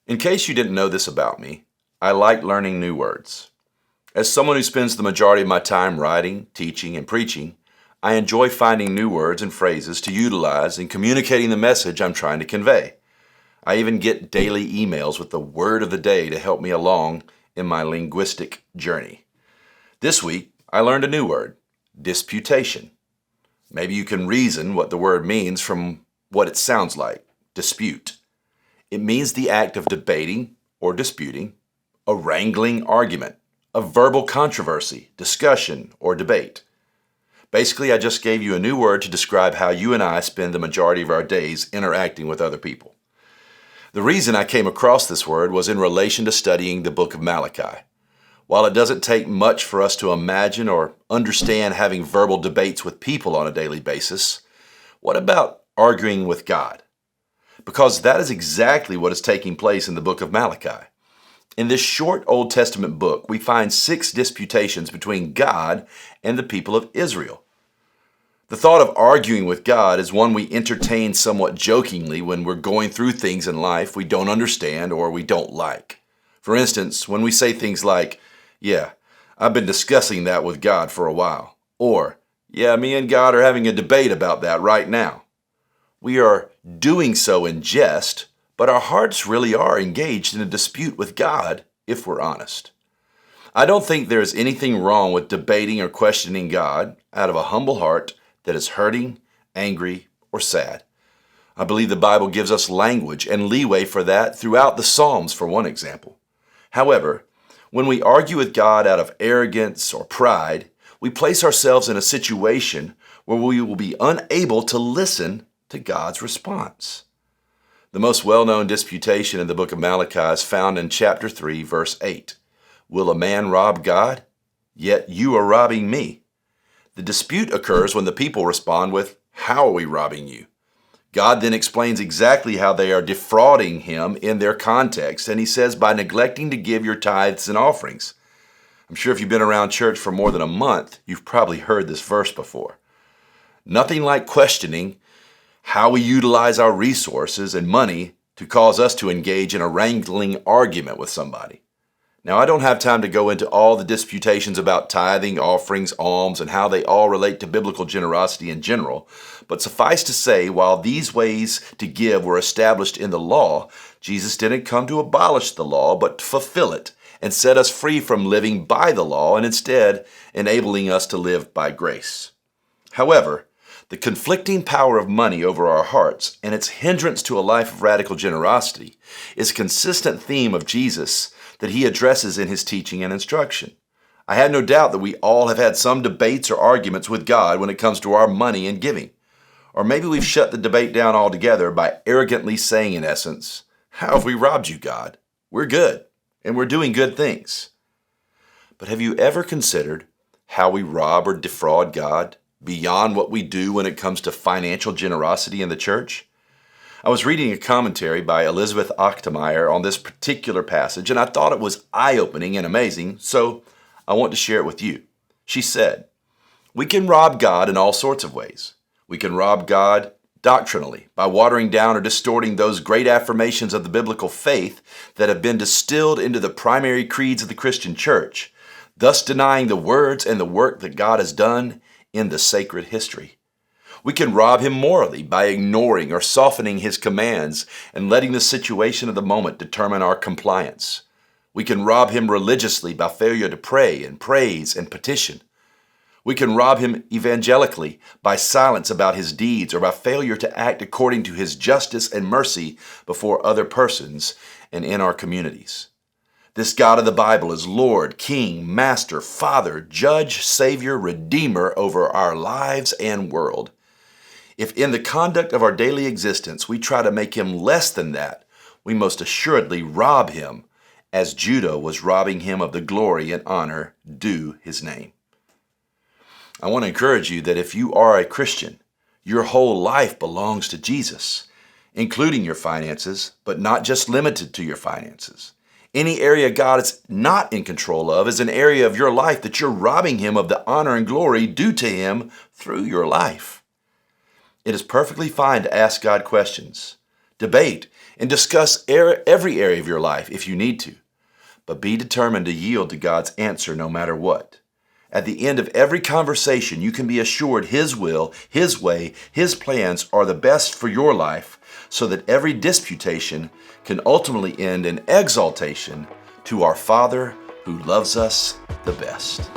In case you didn't know this about me, I like learning new words. As someone who spends the majority of my time writing, teaching, and preaching, I enjoy finding new words and phrases to utilize in communicating the message I'm trying to convey. I even get daily emails with the word of the day to help me along in my linguistic journey. This week, I learned a new word, disputation. Maybe you can reason what the word means from what it sounds like, dispute. It means the act of debating or disputing, a wrangling argument, a verbal controversy, discussion, or debate. Basically, I just gave you a new word to describe how you and I spend the majority of our days interacting with other people. The reason I came across this word was in relation to studying the book of Malachi. While it doesn't take much for us to imagine or understand having verbal debates with people on a daily basis, what about arguing with God? Because that is exactly what is taking place in the book of Malachi. In this short Old Testament book, we find 6 disputations between God and the people of Israel. The thought of arguing with God is one we entertain somewhat jokingly when we're going through things in life we don't understand or we don't like. For instance, when we say things like, "Yeah, I've been discussing that with God for a while," or, "Yeah, me and God are having a debate about that right now." We are doing so in jest, but our hearts really are engaged in a dispute with God, if we're honest. I don't think there is anything wrong with debating or questioning God out of a humble heart that is hurting, angry, or sad. I believe the Bible gives us language and leeway for that throughout the Psalms, for one example. However, when we argue with God out of arrogance or pride, we place ourselves in a situation where we will be unable to listen to God's response. The most well-known disputation in the book of Malachi is found in chapter 3, verse 8. "Will a man rob God? Yet you are robbing me." The dispute occurs when the people respond with, "How are we robbing you?" God then explains exactly how they are defrauding him in their context, and he says, "By neglecting to give your tithes and offerings." I'm sure if you've been around church for more than a month, you've probably heard this verse before. Nothing like questioning how we utilize our resources and money to cause us to engage in a wrangling argument with somebody. Now, I don't have time to go into all the disputations about tithing, offerings, alms, and how they all relate to biblical generosity in general, but suffice to say, while these ways to give were established in the law, Jesus didn't come to abolish the law, but to fulfill it and set us free from living by the law and instead enabling us to live by grace. However, the conflicting power of money over our hearts and its hindrance to a life of radical generosity is a consistent theme of Jesus that he addresses in his teaching and instruction. I have no doubt that we all have had some debates or arguments with God when it comes to our money and giving. Or maybe we've shut the debate down altogether by arrogantly saying, in essence, "How have we robbed you, God? We're good, and we're doing good things." But have you ever considered how we rob or defraud God beyond what we do when it comes to financial generosity in the church? I was reading a commentary by Elizabeth Achtemeier on this particular passage, and I thought it was eye-opening and amazing, so I want to share it with you. She said, "We can rob God in all sorts of ways. We can rob God doctrinally by watering down or distorting those great affirmations of the biblical faith that have been distilled into the primary creeds of the Christian church, thus denying the words and the work that God has done in the sacred history. We can rob him morally by ignoring or softening his commands and letting the situation of the moment determine our compliance. We can rob him religiously by failure to pray and praise and petition. We can rob him evangelically by silence about his deeds or by failure to act according to his justice and mercy before other persons and in our communities. This God of the Bible is Lord, King, Master, Father, Judge, Savior, Redeemer over our lives and world. If in the conduct of our daily existence we try to make him less than that, we most assuredly rob him, as Judah was robbing him of the glory and honor due his name." I want to encourage you that if you are a Christian, your whole life belongs to Jesus, including your finances, but not just limited to your finances. Any area God is not in control of is an area of your life that you're robbing him of the honor and glory due to him through your life. It is perfectly fine to ask God questions, debate, and discuss every area of your life if you need to. But be determined to yield to God's answer no matter what. At the end of every conversation, you can be assured His will, His way, His plans are the best for your life, so that every disputation can ultimately end in exaltation to our Father who loves us the best.